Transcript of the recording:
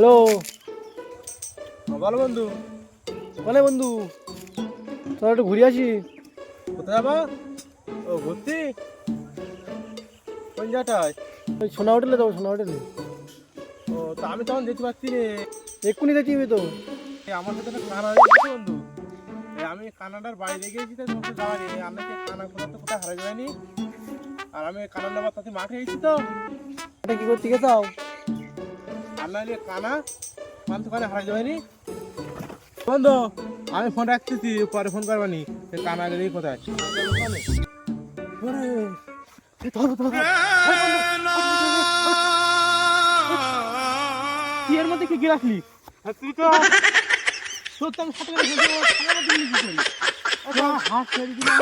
Hello, বলো বন্ধু। বলে বন্ধু, চল একটু ঘুরে আসি। কোথায় যাবা? ও ঘুরতে? কোন জায়গাটায়? ওই সোনা হোটেলে যাবো, সোনা হোটেলে। ও তা আমি তখন যেতে পারছি রে। এক্ষুনি দেখবি তো। আমার সাথে একটা কানা হয়ে গেছে বন্ধু। আমি কানাডার বাইরে গিয়েছি তাই তোমাকে যাওয়া নেই। আমি কি কানা কোথায় হারিয়ে যায়নি। আর আমি কানাডা বা তাতে মাঠে গেছি তো। এটা কি করতে গেছাও? আর নাইলে কানা দোকানে হারিয়ে যায়নি বন্ধু। আমি ফোন রাখতেছি, পরে ফোন করবানি। কানা গেলেই কোথায়? ওরে, এ ধর, ধর, ধর। এই বন্ধু, কি এর মধ্যে কি রাখলি? তুই তো সত্যি আমি সাথে করে বলছি, হাত ছেড়ে দিলাম।